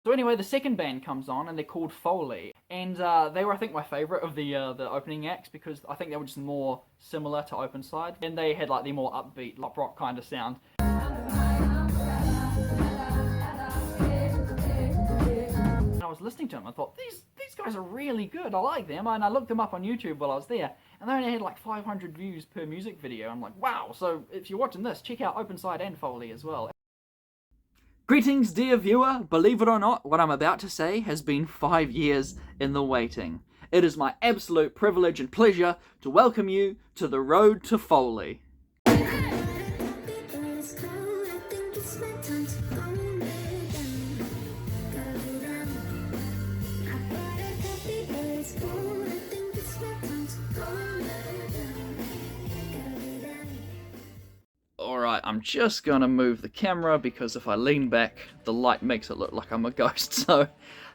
So anyway, the second band comes on, and they're called Foley, and they were, I think, my favourite of the opening acts, because I think they were just more similar to Openside, and they had like the more upbeat, pop rock kind of sound. And I was listening to them, I thought, these guys are really good, I like them, and I looked them up on YouTube while I was there, and they only had like 500 views per music video. I'm like, wow, so if you're watching this, check out Openside and Foley as well. Greetings, dear viewer. Believe it or not, what I'm about to say has been 5 years in the waiting. It is my absolute privilege and pleasure to welcome you to the road to Foley. Alright, I'm just gonna move the camera because if I lean back, the light makes it look like I'm a ghost. So,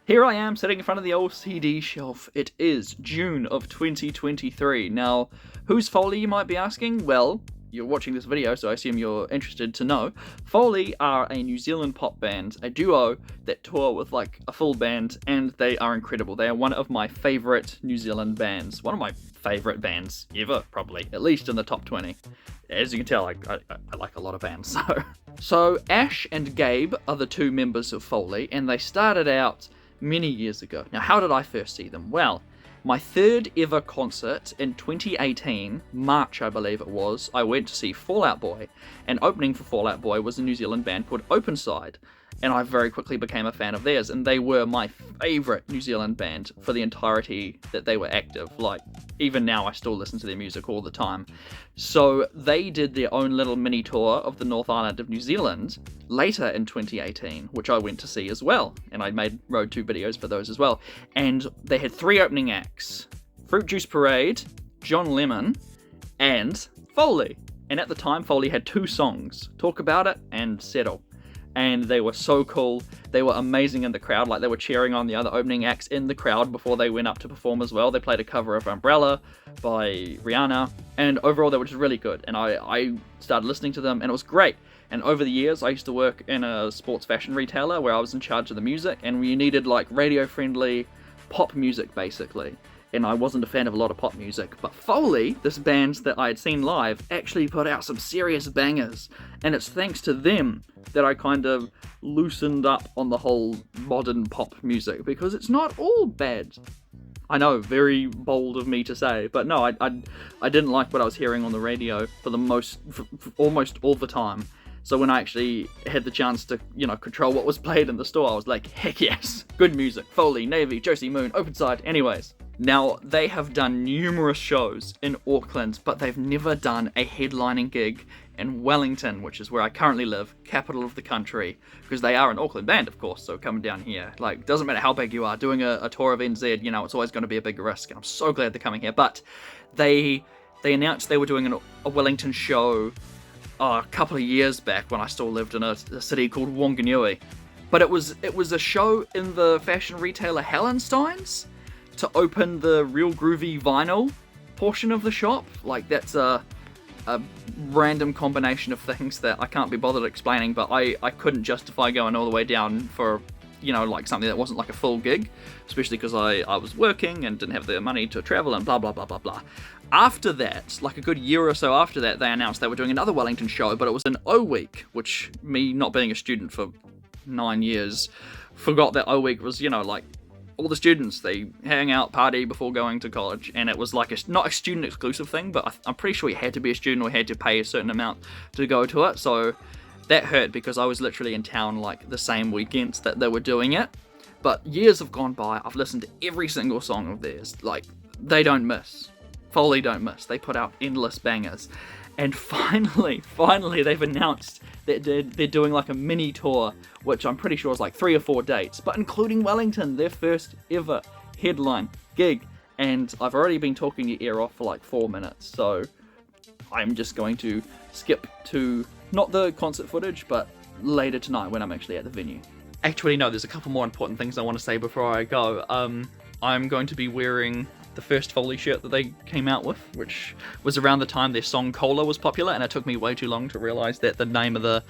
here I am sitting in front of the old CD shelf. It is June of 2023. Now, who's Foley, you might be asking? Well, you're watching this video, so I assume you're interested to know. Foley are a New Zealand pop band, a duo that tour with like a full band, and they are incredible. They are one of my favourite New Zealand bands. One of my favourite bands ever, probably. At least in the top 20. As you can tell, I like a lot of bands, so... So, Ash and Gabe are the two members of Foley, and they started out many years ago. Now, how did I first see them? Well, my third ever concert in 2018, March I believe it was, I went to see Fall Out Boy, and opening for Fall Out Boy was a New Zealand band called Openside, and I very quickly became a fan of theirs, and they were my favourite New Zealand band for the entirety that they were active. Like, even now I still listen to their music all the time. So they did their own little mini tour of the North Island of New Zealand later in 2018, which I went to see as well, and I made Road 2 videos for those as well. And they had 3 opening acts: Fruit Juice Parade, John Lemon, and Foley. And at the time, Foley had 2 songs, Talk About It and Settle. And they were so cool. They were amazing in the crowd. Like, they were cheering on the other opening acts in the crowd before they went up to perform as well. They played a cover of Umbrella by Rihanna, and overall they were just really good. And I started listening to them, and it was great. And over the years, I used to work in a sports fashion retailer where I was in charge of the music, and we needed like radio-friendly pop music basically. And I wasn't a fan of a lot of pop music, but Foley, this band that I had seen live, actually put out some serious bangers, and it's thanks to them that I kind of loosened up on the whole modern pop music, because it's not all bad. I know, very bold of me to say, but no, I didn't like what I was hearing on the radio for almost all the time. So when I actually had the chance to, control what was played in the store, I was like, heck yes, good music, Foley, Navy, Josie Moon, Openside, anyways. Now, they have done numerous shows in Auckland, but they've never done a headlining gig in Wellington, which is where I currently live, capital of the country, because they are an Auckland band, of course, so coming down here, like, doesn't matter how big you are, doing a tour of NZ, it's always going to be a big risk, and I'm so glad they're coming here. But they announced they were doing a Wellington show a couple of years back when I still lived in a city called Wanganui, but it was a show in the fashion retailer Hallenstein's, to open the Real Groovy vinyl portion of the shop. Like, that's a random combination of things that I can't be bothered explaining, but I couldn't justify going all the way down for, like something that wasn't like a full gig, especially because I was working and didn't have the money to travel and blah blah blah blah blah. After that, like a good year or so after that, they announced they were doing another Wellington show, but it was an O Week, which, me not being a student for 9 years, forgot that O Week was, like, all the students, they hang out, party before going to college, and it was like not a student exclusive thing, but I'm pretty sure you had to be a student or had to pay a certain amount to go to it, so that hurt because I was literally in town like the same weekends that they were doing it. But years have gone by, I've listened to every single song of theirs, like, they don't miss. Foley don't miss, they put out endless bangers. And finally, they've announced that they're doing like a mini tour, which I'm pretty sure is like 3 or 4 dates, but including Wellington, their first ever headline gig. And I've already been talking your ear off for like 4 minutes, so I'm just going to skip to, not the concert footage, but later tonight when I'm actually at the venue. Actually, no, there's a couple more important things I want to say before I go. I'm going to be wearing the first Foley shirt that they came out with, which was around the time their song Cola was popular, and it took me way too long to realise that the name of the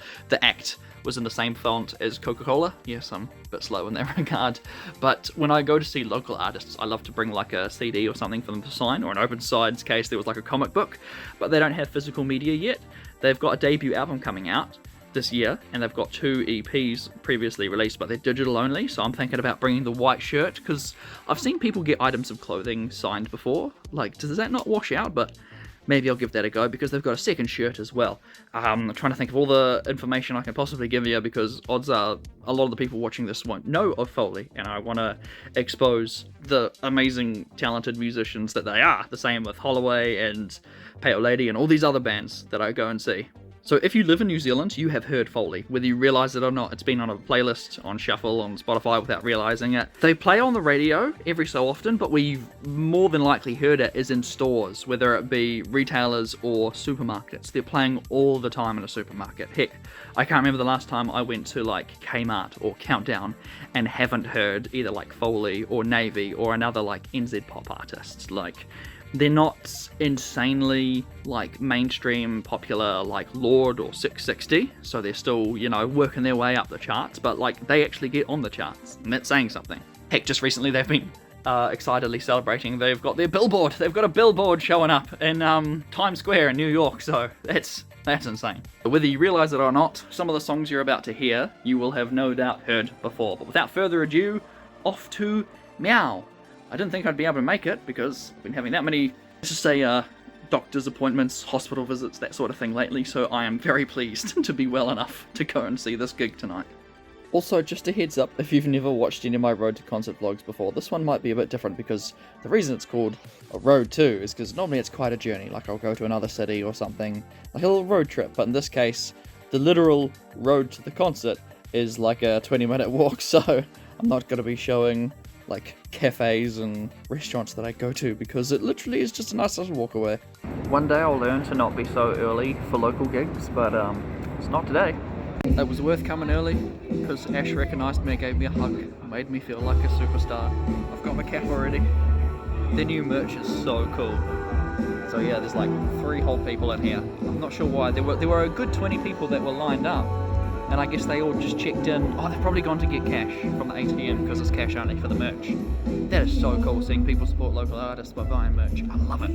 act was in the same font as Coca-Cola. Yes, I'm a bit slow in that regard. But when I go to see local artists, I love to bring like a CD or something for them to sign, or an open sides case there was like a comic book, but they don't have physical media yet. They've got a debut album coming out this year, and they've got 2 EPs previously released, but they're digital only, so I'm thinking about bringing the white shirt, because I've seen people get items of clothing signed before. Like, does that not wash out? But maybe I'll give that a go, because they've got a second shirt as well. I'm trying to think of all the information I can possibly give you, because odds are a lot of the people watching this won't know of Foley, and I want to expose the amazing, talented musicians that they are. The same with Holloway and Pale Lady and all these other bands that I go and see. So if you live in New Zealand, you have heard Foley. Whether you realise it or not, it's been on a playlist, on shuffle, on Spotify without realising it. They play on the radio every so often, but we've more than likely heard it is in stores, whether it be retailers or supermarkets. They're playing all the time in a supermarket. Heck, I can't remember the last time I went to like Kmart or Countdown and haven't heard either like Foley or Navy or another like NZ pop artist. Like, they're not insanely like mainstream popular like Lord or 660, so they're still, you know, working their way up the charts, but like they actually get on the charts, and that's saying something. Heck, just recently they've been excitedly celebrating. They've got their billboard. They've got a billboard showing up in Times Square in New York, so that's insane. But whether you realise it or not, some of the songs you're about to hear you will have no doubt heard before. But without further ado, off to Meow. I didn't think I'd be able to make it, because I've been having that many, let's just say, doctor's appointments, hospital visits, that sort of thing lately, so I am very pleased to be well enough to go and see this gig tonight. Also, just a heads up, if you've never watched any of my road to concert vlogs before, this one might be a bit different, because the reason it's called a road to is because normally it's quite a journey, like I'll go to another city or something, like a little road trip, but in this case, the literal road to the concert is like a 20-minute walk, so I'm not going to be showing like cafes and restaurants that I go to, because it literally is just a nice little walk away. One day I'll learn to not be so early for local gigs, but it's not today. It was worth coming early, because Ash recognised me, gave me a hug, made me feel like a superstar. I've got my cap already. Their new merch is so cool. So yeah, there's like 3 whole people in here. I'm not sure why. There were a good 20 people that were lined up, and I guess they all just checked in. Oh, they've probably gone to get cash from the ATM, because it's cash only for the merch. That is so cool, seeing people support local artists by buying merch. I love it.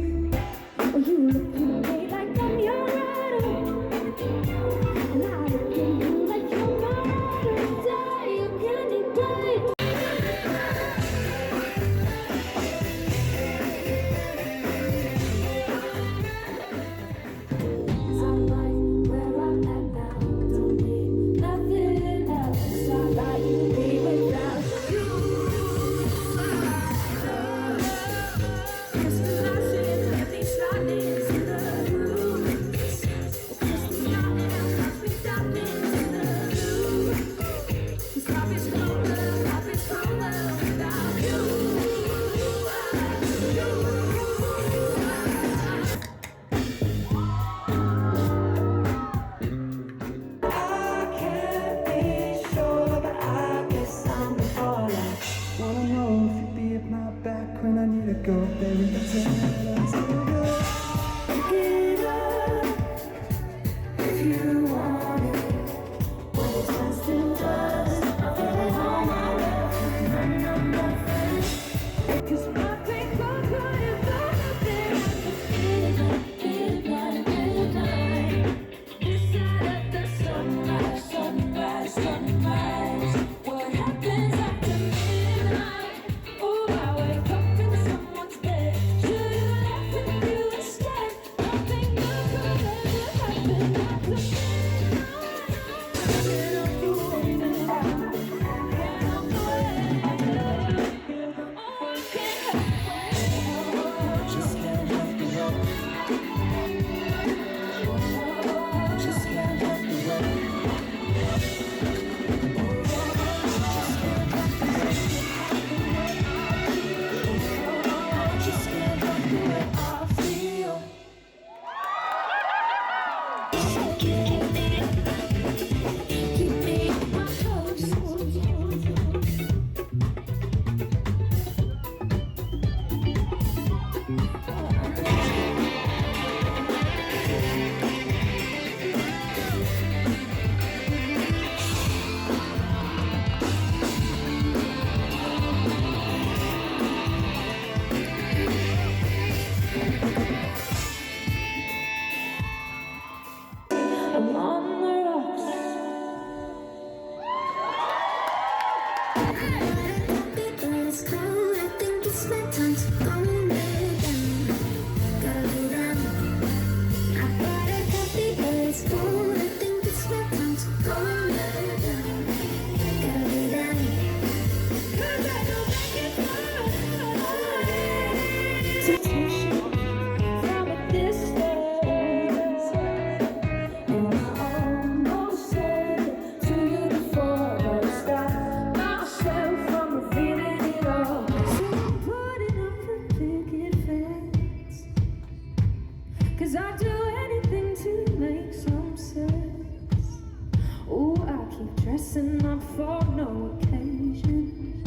for no occasion.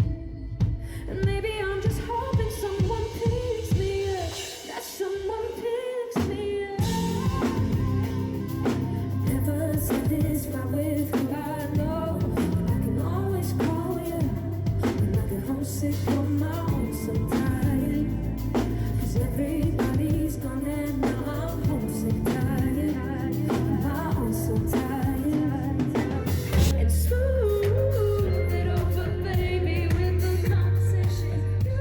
And maybe I'm just hoping someone picks me up, that someone picks me up. Never said this right with who I know, but I can always call you when I get homesick on my own sometimes. 'Cause everybody's gone and now I'm homesick tired. My own so tired. And smooth it over, baby, with the conversation. You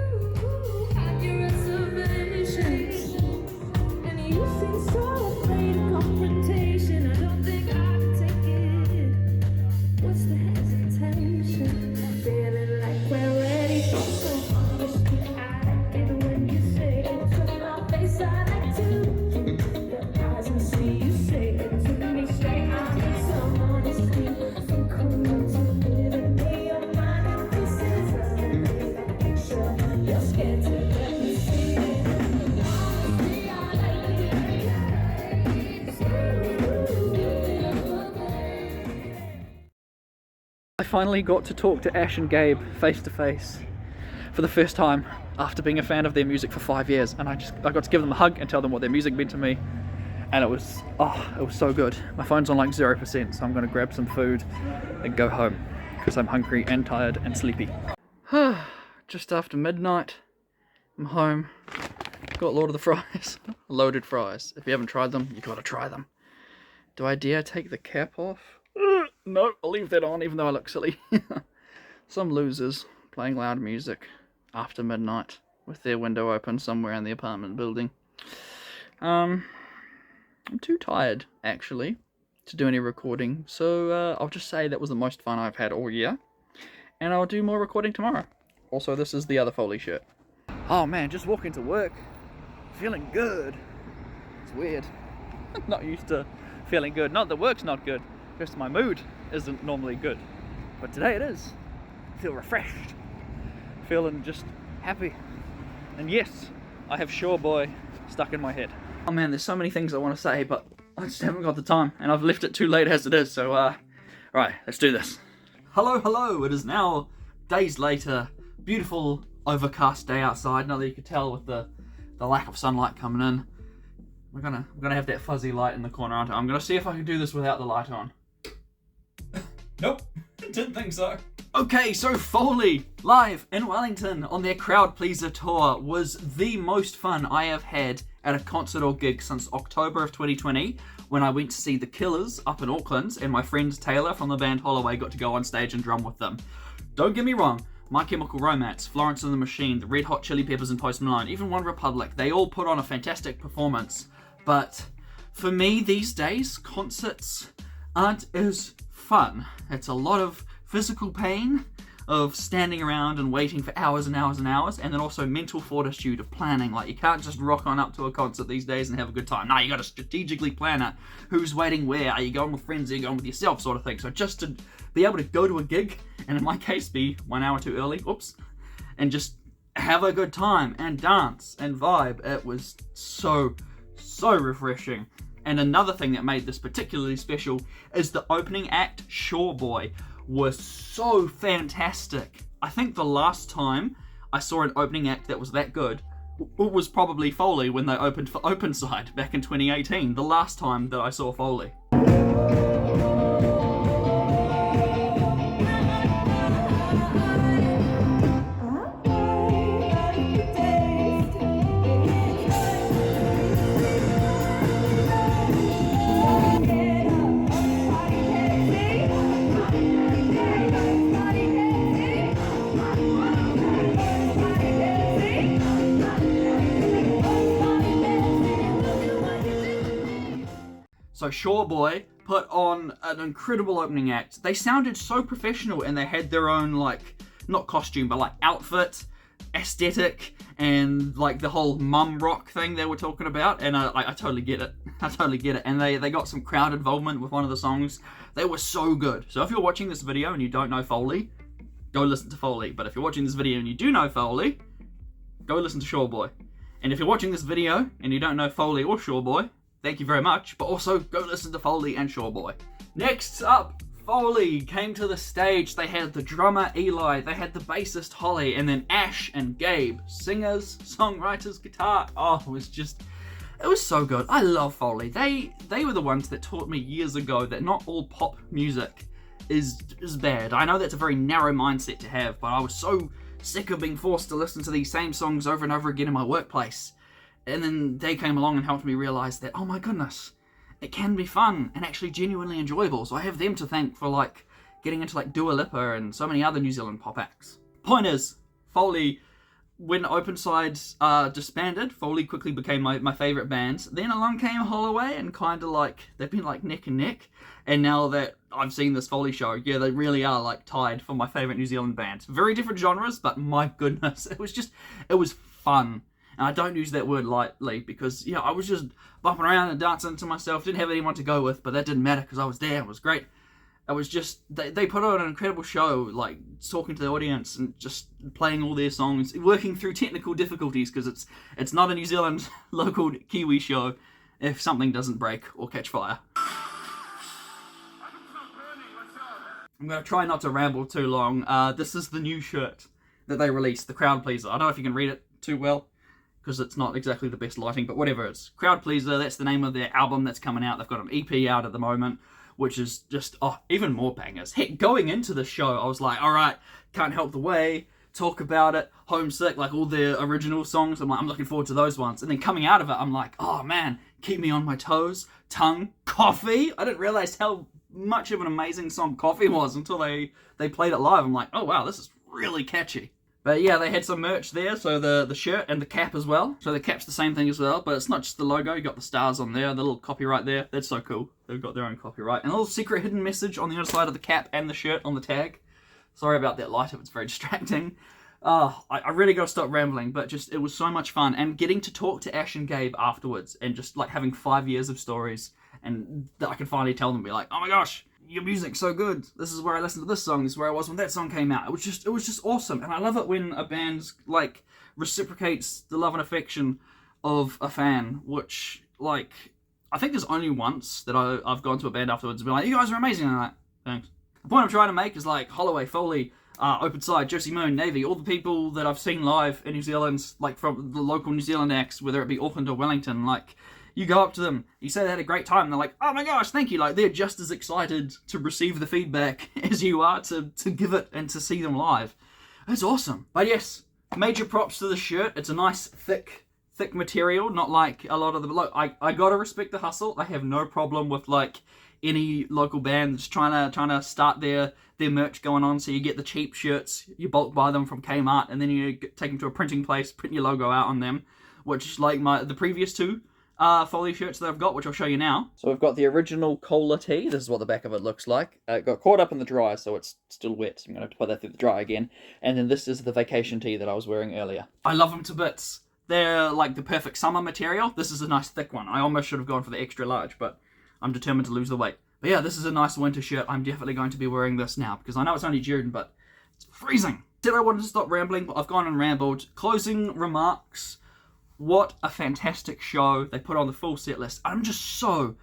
had your reservations, and you seem so afraid of confrontation. I don't think I can take it. What's the hesitation? Feeling like we're ready for some honesty. I like it when you say it to my face. I like to your eyes and see you say it to me straight. I need some honesty. So come on to live me your mind and pieces. That picture you're scared to let me see it. Honesty, I like it. I finally got to talk to Ash and Gabe face to face for the first time after being a fan of their music for 5 years, and I got to give them a hug and tell them what their music meant to me, and it was so good. My phone's on like 0%, so I'm gonna grab some food and go home because I'm hungry and tired and sleepy. Just after midnight, I'm home. Got Lord of the Fries, loaded fries. If you haven't tried them, you gotta try them. Do I dare take the cap off? No, I'll leave that on even though I look silly. Some losers playing loud music after midnight with their window open somewhere in the apartment building. I'm too tired actually to do any recording, so I'll just say that was the most fun I've had all year, and I'll do more recording tomorrow. Also, this is the other Foley shirt. Oh man, just walking to work, feeling good. It's weird. Not used to feeling good. Not that work's not good, just my mood isn't normally good. But today it is. I feel refreshed. Feeling just happy. And yes, I have Shore Boy stuck in my head. Oh man, there's so many things I want to say, but I just haven't got the time, and I've left it too late as it is, so right, let's do this. Hello, it is now days later. Beautiful overcast day outside. Now that you can tell with the lack of sunlight coming in. I'm gonna have that fuzzy light in the corner, aren't I? I'm gonna see if I can do this without the light on. Nope, didn't think so. Okay, so Foley, live in Wellington on their Crowd Pleaser tour, was the most fun I have had at a concert or gig since October of 2020, when I went to see The Killers up in Auckland, and my friend Taylor from the band Holloway got to go on stage and drum with them. Don't get me wrong, My Chemical Romance, Florence and the Machine, the Red Hot Chili Peppers and Post Malone, even One Republic, they all put on a fantastic performance. But for me these days, concerts aren't as fun. It's a lot of physical pain of standing around and waiting for hours and hours and hours, and then also mental fortitude of planning. Like, you can't just rock on up to a concert these days and have a good time. No, you gotta strategically plan it. Who's waiting where? Are you going with friends? Are you going with yourself? Sort of thing. So just to be able to go to a gig, and in my case be 1 hour too early, and just have a good time and dance and vibe, it was so refreshing. And another thing that made this particularly special is the opening act, Shore Boy, was so fantastic. I think the last time I saw an opening act that was that good was probably Foley when they opened for Openside back in 2018, the last time that I saw Foley. So Shore Boy put on an incredible opening act. They sounded so professional, and they had their own, like, not costume, but like outfit, aesthetic, and like the whole mum rock thing they were talking about. And I totally get it. I totally get it. And they got some crowd involvement with one of the songs. They were so good. So if you're watching this video and you don't know Foley, go listen to Foley. But if you're watching this video and you do know Foley, go listen to Shore Boy. And if you're watching this video and you don't know Foley or Shore Boy, thank you very much, but also go listen to Foley and Shore Boy. Next up, Foley came to the stage. They had the drummer Eli, they had the bassist Holly, and then Ash and Gabe, singers, songwriters, guitar. Oh, it was so good. I love Foley. They were the ones that taught me years ago that not all pop music is bad. I know that's a very narrow mindset to have, but I was so sick of being forced to listen to these same songs over and over again in my workplace. And then they came along and helped me realize that, oh my goodness, it can be fun and actually genuinely enjoyable. So I have them to thank for like getting into like Dua Lipa and so many other New Zealand pop acts. Point is, Foley, when Openside disbanded, Foley quickly became my favourite band. Then along came Holloway, and kind of like, they've been like neck and neck. And now that I've seen this Foley show, yeah, they really are like tied for my favourite New Zealand band. Very different genres, but my goodness, it was fun. And I don't use that word lightly because, I was just bopping around and dancing to myself. Didn't have anyone to go with, but that didn't matter because I was there. It was great. It was just, they put on an incredible show, like talking to the audience and just playing all their songs, working through technical difficulties because it's not a New Zealand local Kiwi show if something doesn't break or catch fire. I'm going to try not to ramble too long. This is the new shirt that they released, the Crowd Pleaser. I don't know if you can read it too well because it's not exactly the best lighting, but whatever. It's Crowd Pleaser. That's the name of their album that's coming out. They've got an EP out at the moment, which is just, even more bangers. Heck, going into the show, I was like, alright, Can't Help the Way, Talk About It, Homesick, like all the original songs. I'm like, I'm looking forward to those ones. And then coming out of it, I'm like, oh man, Keep Me On My Toes, Tongue, Coffee. I didn't realize how much of an amazing song Coffee was until they played it live. I'm like, oh wow, this is really catchy. But yeah, they had some merch there, so the shirt and the cap as well. So the cap's the same thing as well, but it's not just the logo, you got the stars on there, the little copyright there. That's so cool. They've got their own copyright. And a little secret hidden message on the other side of the cap and the shirt on the tag. Sorry about that light if it's very distracting. I really got to stop rambling, but just, it was so much fun. And getting to talk to Ash and Gabe afterwards and just like having 5 years of stories and that I could finally tell them, be like, oh my gosh, your music's so good. This is where I listened to this song. This is where I was when that song came out. It was just awesome. And I love it when a band like reciprocates the love and affection of a fan, which like, I think there's only once that I've gone to a band afterwards and been like, you guys are amazing. And I'm like, thanks. The point I'm trying to make is like Holloway, Foley, Openside, Josie Moon, Navy, all the people that I've seen live in New Zealand, like from the local New Zealand acts, whether it be Auckland or Wellington, like, you go up to them, you say they had a great time, and they're like, oh my gosh, thank you. Like, they're just as excited to receive the feedback as you are to give it and to see them live. It's awesome. But yes, major props to the shirt. It's a nice, thick material, not like a lot of the... Look, I gotta respect the hustle. I have no problem with, like, any local band that's trying to start their merch going on. So you get the cheap shirts, you bulk buy them from Kmart, and then you take them to a printing place, print your logo out on them, which, like the previous two Foley shirts that I've got, which I'll show you now. So we've got the original Cola tee. This is what the back of it looks like. It got caught up in the dryer, so it's still wet. So I'm going to have to put that through the dryer again. And then this is the vacation tee that I was wearing earlier. I love them to bits. They're like the perfect summer material. This is a nice thick one. I almost should have gone for the extra large, but I'm determined to lose the weight. But yeah, this is a nice winter shirt. I'm definitely going to be wearing this now, because I know it's only June, but it's freezing. Said I wanted to stop rambling, but I've gone and rambled. Closing remarks. What a fantastic show. They put on the full set list. I'm just so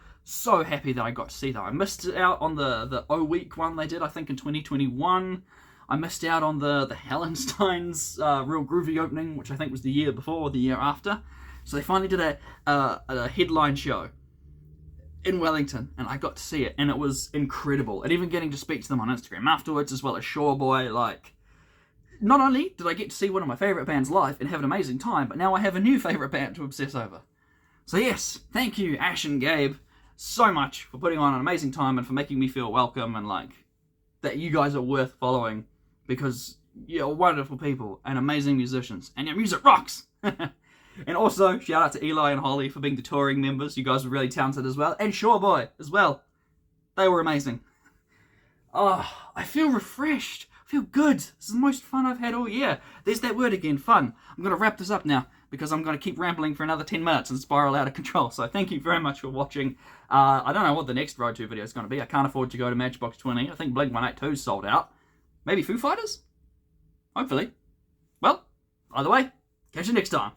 happy that I got to see that. I missed out on the O Week one they did, I think, in 2021. I missed out on the Hallenstein's Real Groovy opening, which I think was the year before or the year after. So they finally did a headline show in Wellington, and I got to see it, and it was incredible. And even getting to speak to them on Instagram afterwards, as well as Shoreboy, like... Not only did I get to see one of my favourite bands live and have an amazing time, but now I have a new favourite band to obsess over. So yes, thank you, Ash and Gabe, so much for putting on an amazing time and for making me feel welcome and like that you guys are worth following because you're wonderful people and amazing musicians and your music rocks. And also, shout out to Eli and Holly for being the touring members. You guys were really talented as well. And Shoreboy as well. They were amazing. Oh, I feel refreshed. Feel good. This is the most fun I've had all year. There's that word again, fun. I'm going to wrap this up now because I'm going to keep rambling for another 10 minutes and spiral out of control. So thank you very much for watching. I don't know what the next Road 2 video is going to be. I can't afford to go to Matchbox 20. I think Blink-182 is sold out. Maybe Foo Fighters? Hopefully. Well, either way, catch you next time.